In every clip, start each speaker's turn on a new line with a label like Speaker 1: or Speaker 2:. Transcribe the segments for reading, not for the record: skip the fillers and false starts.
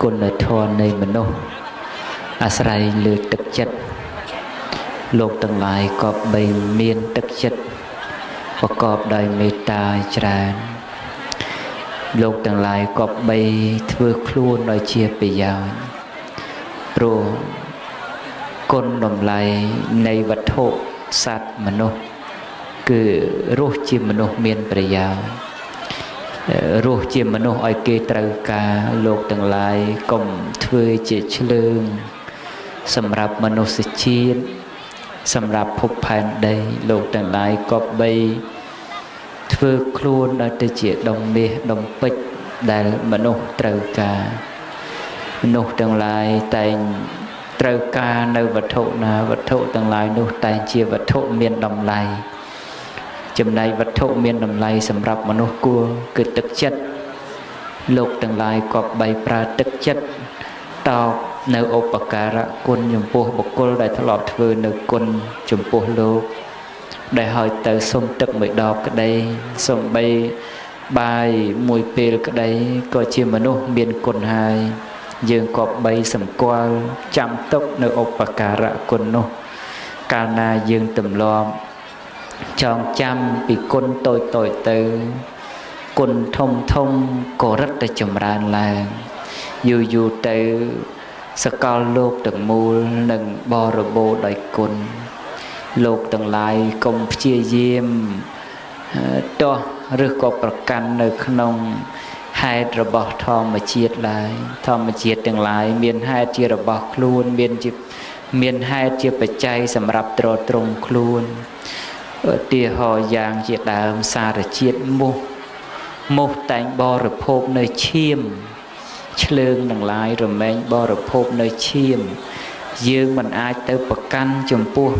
Speaker 1: គុណធម៌នៃមនុស្សអាស្រ័យលើទឹកចិត្តលោកទាំងឡាយក៏បីមានទឹកចិត្តប្រកបដោយមេត្តាច្រើនលោកទាំងឡាយក៏បីធ្វើខ្លួនឲ្យជាប្រយោជន៍ព្រោះគុណតម្លៃនៃវត្ថុសត្វមនុស្សគឺរស់ជាមនុស្សមានប្រយោជន៍រស់ជាមនុស្សឲ្យគេត្រូវការលោកទាំងឡាយកុំធ្វើជាឆ្លើងសម្រាប់មនុស្សជាតិសម្រាប់ភពផែនដីលោកទាំងឡាយក៏បីធ្វើខ្លួនឲ្យទៅជាដុំមាសដុំពេជ្រដែលមនុស្សត្រូវការមនុស្សទាំងឡាយតែងត្រូវការនៅវត្ថុណាវត្ថុទាំងឡាយនោះតែងជាវត្ថុមានតម្លៃចំណែកវត្ថុមានតម្លៃសម្រាប់មនុស្សគួរគឺទឹកចិត្តលោកទាំងឡាយក៏បីប្រើទឹកចិត្តតបនៅឧបការៈគុណចំពោះបុគ្គលដែលធ្លាប់ធ្វើនៅគុណចំពោះលោកដែលហើយទៅសុំទឹកមួយដបក្តីសុំបីបាយមួយពេលក្តីក៏ជាមនុស្សមានគុណហើយយើងក៏បីសម្គាល់ចាំទុកនៅឧបការៈគុណនោះកាលណាយើងទម្លាប់ចងចាំពីគុណតូចតូចទៅគុណធំធំក៏រឹតតែចម្រើនឡើងយូរយូរទៅសកលលោកទាំងមូលនឹងបរិបូរណ៍ដោយគុណលោកទាំងឡាយកុំព្យាយាមទាស់ឬក៏ប្រកាន់នៅក្នុងហេតុរបស់ធម្មជាតិឡើយធម្មជាតិទាំងឡាយមានហេតុជារបស់ខ្លួនមានហេតុជាបច្ច័យសម្រាប់ទ្រទ្រង់ខ្លួនឧទាហរណ៍យ៉ាងជាដើមសារជាតិមោះតែងបរិភោគនៅឈាមឆ្លើងទាំងឡាយរមែងបរិភោគនៅឈាមយើងមិនអាចទៅប្រកាន់ចំពោះ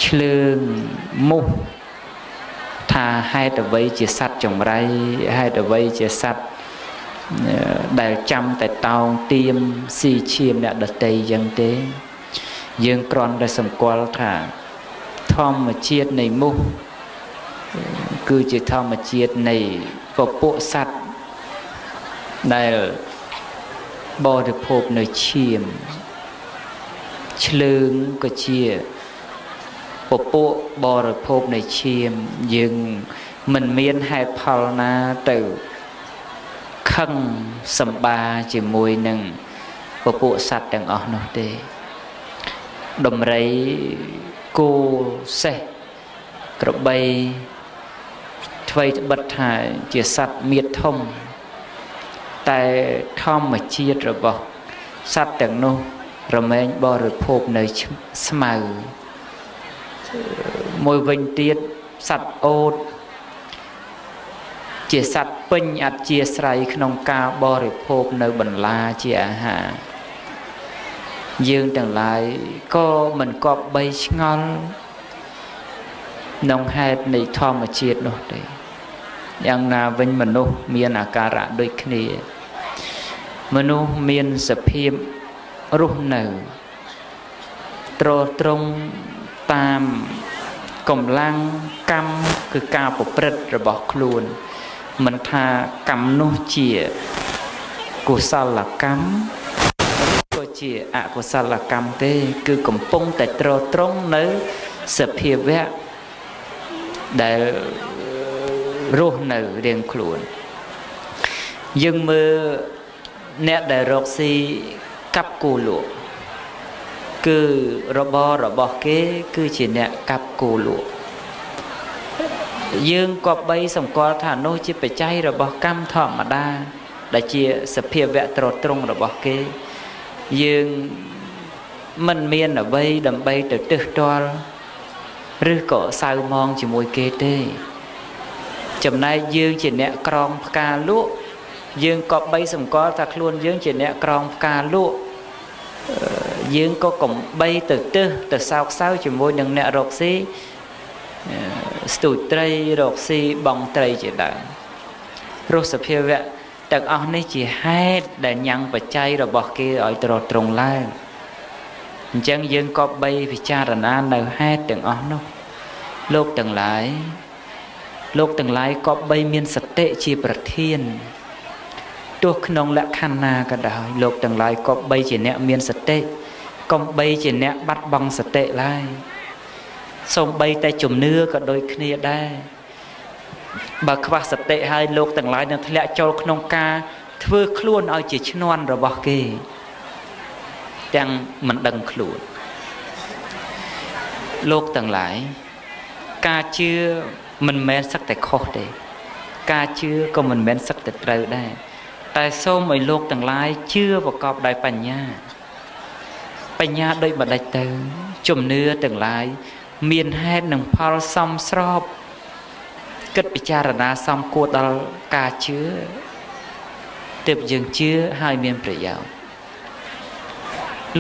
Speaker 1: ឆ្លើងមោះថាហេតុអ្វីជាសត្វចង្រៃហេតុអ្វីជាសត្វដែលចាំតែតោងទៀមស៊ីឈាមអ្នកដតីយ៉ាងទេយើងគ្រាន់តែសម្គាល់ថាធម្មជាតិនៃមោះគឺជាធម្មជាតិនៃពពួកសត្វដែលបរិភោគនៅឈាមឆ្លើងក៏ជាពពួកបរិភោគនៃឈាមយើងមិនមានហេតុផលណាទៅខឹងសម្បាជាមួយនឹងពពួកសត្វទាំងអស់នោះទេដំរីគោសេះក្របីអ្វីត្បិតថាជាសត្វមៀតធំតែធម្មជាតិរបស់សត្វទាំងនោះរមែងបរិភោគនៅស្មៅមួយវិញទៀតសត្វអូតជាសត្វពេញអធ្យាស្រ័យក្នុងការបរិភោគនៅបន្លាជាអាហារយើងទាំងឡាយក៏មិនគប្បីឆ្ងល់ក្នុងហេតុនៃធម្មជាតិនោះទេយ៉ាងណាវិញមនុស្សមានអាការៈដូចគ្នាមនុស្សមានសភាពរស់នៅទ្រទ្រង់តាមកម្លាំងកម្មគឺការប្រព្រឹត្តរបស់ខ្លួនមិនថាកម្មនោះជាកុសលកម្មក៏ជាអកុសលកម្មទេគឺកំពុងតែទ្រទ្រង់នៅសភាវៈដែលរស់នៅរៀងខ្លួនយើងមើលអ្នកដែលរកស៊ីកាប់គោលក់គឺរបស់គេគឺជាអ្នកកាប់គោលក់យើងក៏បីសម្គាល់ថានោះជាបច្ច័យរបស់កម្មធម្មតាដែលជាសភាវៈទ្រទ្រង់របស់គេយើងមិនមានអ្វីដើម្បីទៅទើសទាល់ឬក៏សៅមងជាមួយគេទេចំណែកយើងជាអ្នកក្រងផ្កាលក់យើងក៏បីសម្គាល់ថាខ្លួនយើងជាអ្នកក្រងផ្កាលក់យើងក៏កំបីទៅទើសទៅសោកសៅជាមួយនឹងអ្នករកស៊ីស្ទូចត្រីរកស៊ីបងត្រីជាដើមព្រោះសភាវៈទាំងអស់នេះជាហេតុដែលញ៉ាំងបច្ច័យរបស់គេឲ្យទ្រទ្រង់ឡើងអញ្ចឹងយើងក៏បីពិចារណានៅហេតុទាំងអស់នោះលោកទាំងឡាយក៏បីមានសតិជាប្រធាន tuốt nông lạ khăn na cả đời lục từng lại có bay chỉ nẹt miên sạch tệ công bay chỉ nẹt bắt băng sạch tệ lại xong bay tay chùm nưa cả đôi kia đây bà khá sạch tệ hai lục từng lại nên lẽ cho nông ca thưa luôn ở chỉ non rồi bỏ kì chẳng mình đừng luôn lục từng lại ca chưa mình men sắc tại khó để ca chưa có mình men sắc tại trời đây tại sao mấy lục từng lại chưa vào cọp đại bánh nha đôi bà đại tử chùm nưa từng lại miền hai nâng phao xong srop kết bị cha ra xong cô ta ca chứa tiếp dừng chứa hai miềnប្រយោជន៍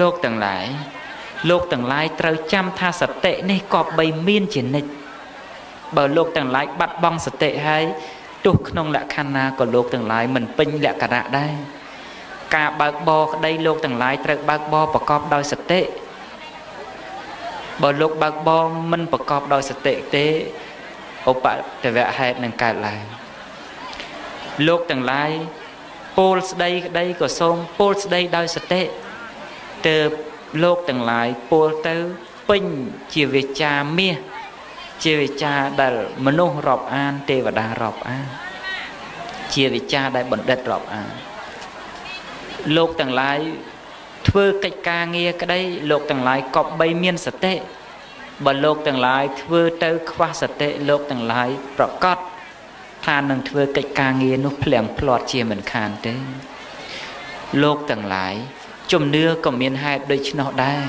Speaker 1: លោកទាំងឡាយត្រូវចាំថាសតិនេះក៏បីមានជានិច្ចបើលោកទាំងឡាយបាត់បង់សតិហើយទោះក្នុងលក្ខណៈក៏លោកទាំងឡាយមិនពេញលក្ខណៈដែរការបើកបរក្តីលោកទាំងឡាយត្រូវបើកបរប្រកបដោយសតិបើលោកបើកបរមិនប្រកបដោយសតិទេឧបតវហេតុនឹងកើតឡើងលោកទាំងឡាយពោលស្ដីក្តីក៏សូមពោលស្ដីដោយសតិទើបលោកទាំងឡាយពោលទៅពេញជាវិជ្ជាមាសជាវិជ្ជាដែលមនុស្សរាប់អានទេវតារាប់អានជាវិជ្ជាដែលបណ្ឌិតរាប់អានលោកទាំងឡាយធ្វើកិច្ចការងារក្តីលោកទាំងឡាយក៏បីមានសតិបើលោកទាំងឡាយធ្វើទៅខ្វះសតិលោកទាំងឡាយប្រកាសថានឹងធ្វើកិច្ចការងារនោះភ្លៀងផ្លាត់ជាមិនខានទេលោកទាំងឡាយជំនឿក៏មានហេតុដូច្នោះដែរ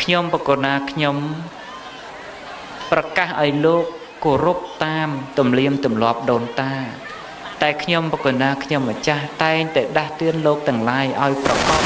Speaker 1: ខ្ញុំបកណាខ្ញុំប្រកាសឲ្យលោកគោរពតាមទំនៀមទម្លាប់ដូនតាតែខ្ញុំបកណាខ្ញុំម្ចាស់តែងតែដាស់តឿនលោកទាំងឡាយឲ្យប្រកប